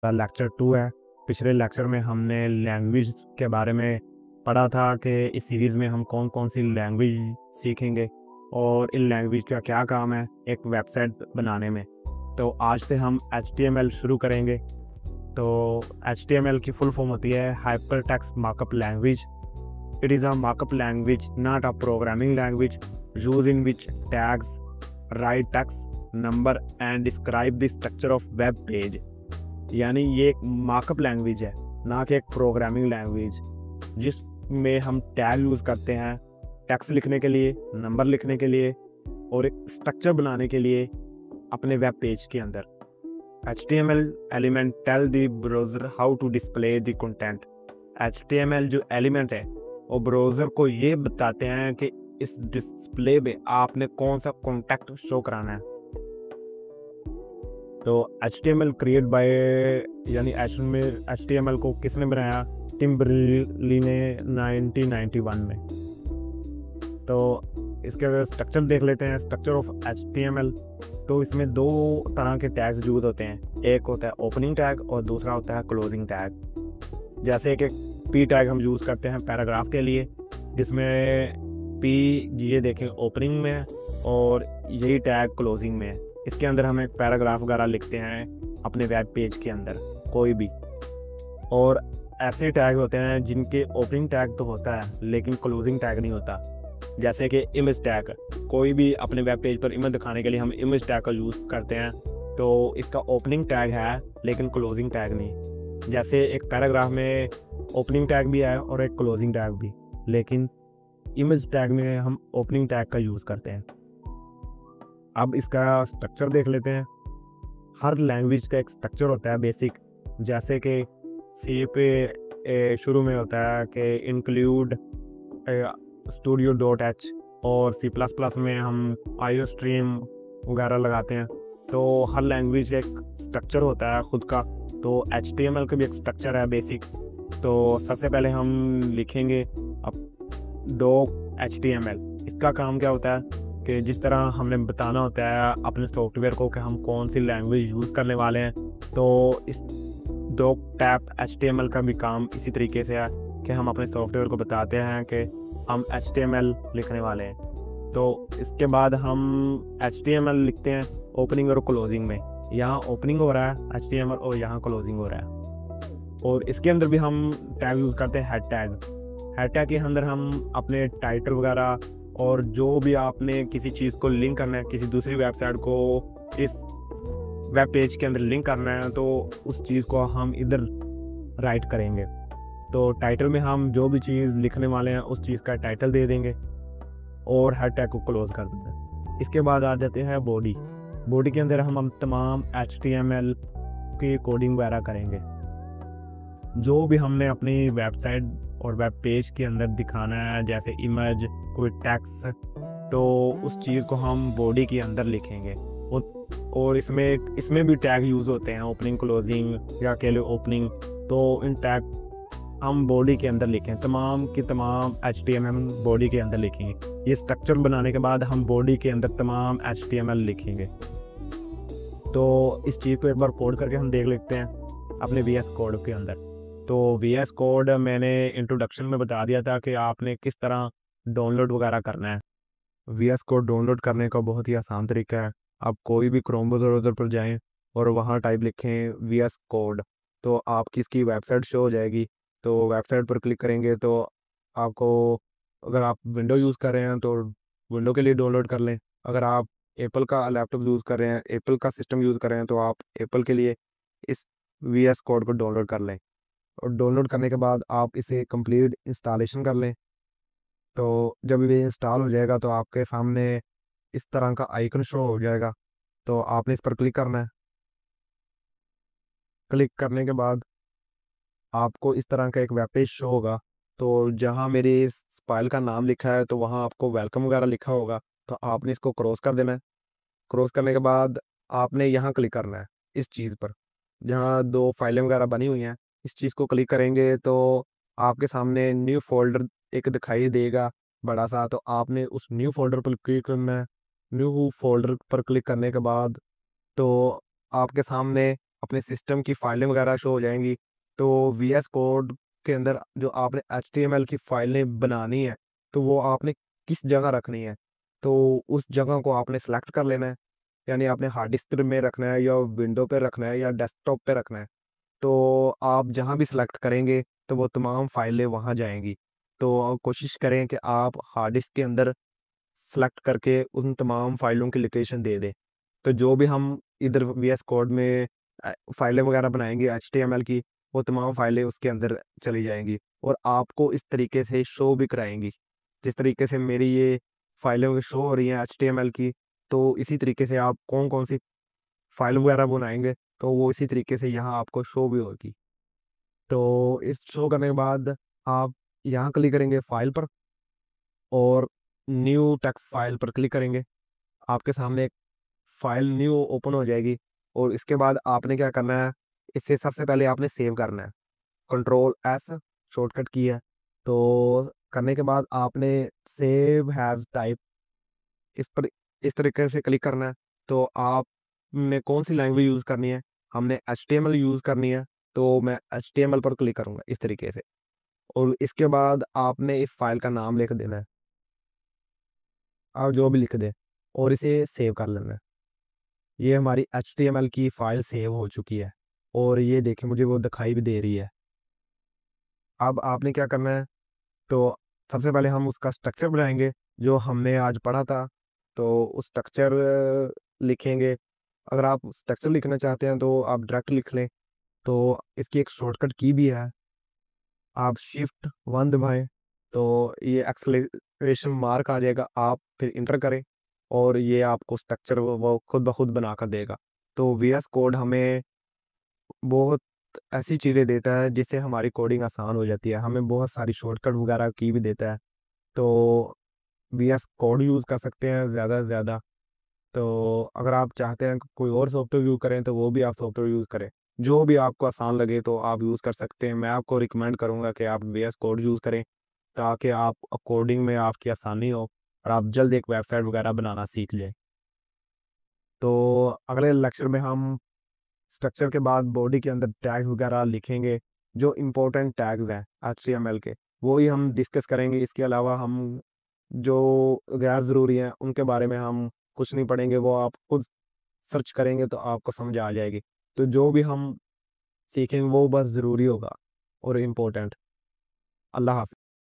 Lecture 2 है। पिछले lecture में हमने लैंग्वेज के बारे में पढ़ा था कि इस सीरीज़ में हम कौन कौन सी लैंग्वेज सीखेंगे और इन लैंग्वेज का क्या काम है एक वेबसाइट बनाने में। तो आज से हम HTML शुरू करेंगे। तो HTML की फुल फॉर्म होती है hyper text markup language. It is a markup language, not a programming language, use in which tags right text number and describe the structure of web page. यानी ये एक markup language है, ना कि एक programming language, जिसमें हम tag use करते हैं टेक्स्ट लिखने के लिए, नंबर लिखने के लिए और एक स्ट्रक्चर बनाने के लिए अपने वेब पेज के अंदर। HTML element tell the browser how to display the content. HTML जो एलिमेंट है वो ब्राउज़र को ये बताते हैं कि इस डिस्प्ले में आपने कौन सा कॉन्टेक्ट शो कराना है। तो HTML क्रिएट बाय यानी HTML को किसने बनाया? टिम बर्नर्स-ली ने 1991 में। तो इसके अगर स्ट्रक्चर देख लेते हैं, स्ट्रक्चर ऑफ HTML। तो इसमें दो तरह के टैग्स यूज होते हैं, एक होता है ओपनिंग टैग और दूसरा होता है क्लोजिंग टैग। जैसे कि पी टैग हम यूज़ करते हैं पैराग्राफ के लिए, जिसमें पी ये देखें ओपनिंग में है और यही टैग क्लोजिंग में है। इसके अंदर हम एक पैराग्राफ वगैरह लिखते हैं अपने वेब पेज के अंदर कोई भी। और ऐसे टैग होते हैं जिनके ओपनिंग टैग तो होता है लेकिन क्लोजिंग टैग नहीं होता। जैसे कि इमेज टैग, कोई भी अपने वेब पेज पर इमेज दिखाने के लिए हम इमेज टैग का यूज़ करते हैं, तो इसका ओपनिंग टैग है लेकिन क्लोजिंग टैग नहीं। जैसे एक पैराग्राफ में ओपनिंग टैग भी है और एक क्लोजिंग टैग भी, लेकिन इमेज टैग में हम ओपनिंग टैग का यूज़ करते हैं। अब इसका स्ट्रक्चर देख लेते हैं। हर लैंग्वेज का एक स्ट्रक्चर होता है बेसिक। जैसे कि सी पे शुरू में होता है कि इंक्लूड studio.h और C++ में हम IOStream वगैरह लगाते हैं। तो हर लैंग्वेज एक स्ट्रक्चर होता है खुद का। तो HTML का भी एक स्ट्रक्चर है बेसिक। तो सबसे पहले हम लिखेंगे अब doc.html। इसका काम क्या होता है कि जिस तरह हमने बताना होता है अपने सॉफ्टवेयर को कि हम कौन सी लैंग्वेज यूज़ करने वाले हैं, तो इस doc.html का भी काम इसी तरीके से है कि हम अपने सॉफ्टवेयर को बताते हैं कि हम HTML लिखने वाले हैं। तो इसके बाद हम HTML लिखते हैं ओपनिंग और क्लोजिंग में। यहाँ ओपनिंग हो रहा है HTML और यहाँ क्लोजिंग हो रहा है। और इसके अंदर भी हम टैग यूज़ करते हैं हेड टैग। हेड टैग के अंदर हम अपने टाइटल वगैरह और जो भी आपने किसी चीज़ को लिंक करना है, किसी दूसरी वेबसाइट को इस वेब पेज के अंदर लिंक करना है, तो उस चीज़ को हम इधर राइट करेंगे। तो टाइटल में हम जो भी चीज़ लिखने वाले हैं उस चीज़ का टाइटल दे देंगे और हेड टैग को क्लोज कर देंगे। इसके बाद आ जाते हैं बॉडी। बॉडी के अंदर हम तमाम HTML की कोडिंग वगैरह करेंगे। जो भी हमने अपनी वेबसाइट और वेब पेज के अंदर दिखाना है, जैसे इमेज, कोई टेक्स्ट, तो उस चीज़ को हम बॉडी के अंदर लिखेंगे। और इसमें भी टैग यूज़ होते हैं, ओपनिंग, क्लोजिंग या अकेले ओपनिंग। तो इन टैग हम बॉडी के अंदर लिखें, तमाम की तमाम HTML बॉडी के अंदर लिखेंगे। ये स्ट्रक्चर बनाने के बाद हम बॉडी के अंदर तमाम HTML लिखेंगे। तो इस चीज़ को एक बार कोड करके हम देख लेते हैं अपने VS कोड के अंदर। तो VS कोड मैंने इंट्रोडक्शन में बता दिया था कि आपने किस तरह डाउनलोड वगैरह करना है। VS कोड डाउनलोड करने का बहुत ही आसान तरीका है। आप कोई भी क्रोम ब्राउज़र पर जाएं और वहाँ टाइप लिखें VS कोड, तो आपकी इसकी वेबसाइट शो हो जाएगी। तो वेबसाइट पर क्लिक करेंगे तो आपको, अगर आप विंडो यूज़ कर रहे हैं तो विंडो के लिए डाउनलोड कर लें। अगर आप एप्पल का लैपटॉप यूज़ कर रहे हैं, एप्पल का सिस्टम यूज़ कर रहे हैं, तो आप एप्पल के लिए इस VS कोड को डाउनलोड कर लें। और डाउनलोड करने के बाद आप इसे कंप्लीट इंस्टॉलेशन कर लें। तो जब ये इंस्टॉल हो जाएगा तो आपके सामने इस तरह का आइकन शो हो जाएगा। तो आपने इस पर क्लिक करना है। क्लिक करने के बाद आपको इस तरह का एक वेब पेज शो होगा। तो जहाँ मेरी इस फाइल का नाम लिखा है तो वहाँ आपको वेलकम वगैरह लिखा होगा, तो आपने इसको क्रॉस कर देना है। क्रॉस करने के बाद आपने यहाँ क्लिक करना है इस चीज़ पर, जहाँ दो फाइलें वगैरह बनी हुई हैं। इस चीज़ को क्लिक करेंगे तो आपके सामने न्यू फोल्डर एक दिखाई देगा बड़ा सा, तो आपने उस न्यू फोल्डर पर क्लिक करना है। न्यू फोल्डर पर क्लिक करने के बाद तो आपके सामने अपने सिस्टम की फाइलें वगैरह शो हो जाएंगी। तो वीएस कोड के अंदर जो आपने एचटीएमएल की फाइलें बनानी है, तो वो आपने किस जगह रखनी है, तो उस जगह को आपने सेलेक्ट कर लेना है। यानी आपने हार्ड डिस्क में रखना है या विंडो पे रखना है या डेस्कटॉप पे रखना है। तो आप जहाँ भी सिलेक्ट करेंगे तो वो तमाम फाइलें वहाँ जाएंगी। तो आप कोशिश करें कि आप हार्ड डिस्क के अंदर सेलेक्ट करके उन तमाम फाइलों की लोकेशन दे दें। तो जो भी हम इधर वीएस कोड में फाइलें वगैरह बनाएंगे एचटीएमएल की, वो तमाम फाइलें उसके अंदर चली जाएंगी और आपको इस तरीके से शो भी कराएंगी। जिस तरीके से मेरी ये फाइलें शो हो रही हैं एचटीएमएल की, तो इसी तरीके से आप कौन कौन सी फाइल वगैरह बनाएंगे तो वो इसी तरीके से यहाँ आपको शो भी होगी। तो इस शो करने के बाद आप यहाँ क्लिक करेंगे फाइल पर और न्यू टेक्स्ट फाइल पर क्लिक करेंगे। आपके सामने एक फाइल न्यू ओपन हो जाएगी और इसके बाद आपने क्या करना है, इसे सबसे पहले आपने सेव करना है। कंट्रोल एस शॉर्टकट की है। तो करने के बाद आपने सेव हैज टाइप इस पर इस तरीके से क्लिक करना है। तो आपने कौन सी लैंग्वेज यूज़ करनी है, हमने HTML यूज़ करनी है, तो मैं HTML पर क्लिक करूँगा इस तरीके से। और इसके बाद आपने इस फाइल का नाम लिख देना है, आप जो भी लिख दें, और इसे सेव कर लेना है। ये हमारी HTML की फाइल सेव हो चुकी है और ये देखिए मुझे वो दिखाई भी दे रही है। अब आपने क्या करना है, तो सबसे पहले हम उसका स्ट्रक्चर बनाएंगे जो हमने आज पढ़ा था। तो उस स्ट्रक्चर लिखेंगे। अगर आप स्ट्रक्चर लिखना चाहते हैं तो आप डायरेक्ट लिख लें। तो इसकी एक शॉर्टकट की भी है, आप शिफ्ट वन दबाएं तो ये एक्सक्लेमेशन मार्क आ जाएगा, आप फिर इंटर करें और ये आपको स्ट्रक्चर वो खुद ब खुद बना कर देगा। तो वीएस कोड हमें बहुत ऐसी चीज़ें देता है जिससे हमारी कोडिंग आसान हो जाती है, हमें बहुत सारी शॉर्टकट वगैरह की भी देता है। तो वीएस कोड यूज़ कर सकते हैं ज़्यादा से ज़्यादा। तो अगर आप चाहते हैं कि कोई और सॉफ्टवेयर यूज़ करें तो वो भी आप सॉफ्टवेयर यूज़ करें, जो भी आपको आसान लगे तो आप यूज़ कर सकते हैं। मैं आपको रिकमेंड करूँगा कि आप वीएस कोड यूज़ करें ताकि आप कोडिंग में आपकी आसानी हो और आप जल्द एक वेबसाइट वगैरह बनाना सीख लें। तो अगले लेक्चर में हम स्ट्रक्चर के बाद बॉडी के अंदर टैग्स वगैरह लिखेंगे, जो इम्पोर्टेंट टैग्स हैं एचटीएमएल के, वो ही हम डिस्कस करेंगे। इसके अलावा हम जो गैर ज़रूरी हैं उनके बारे में हम कुछ नहीं पढ़ेंगे, वो आप खुद सर्च करेंगे तो आपको समझ आ जाएगी। तो जो भी हम सीखेंगे वो बस ज़रूरी होगा और इम्पोर्टेंट। अल्लाह हाफ़िज़।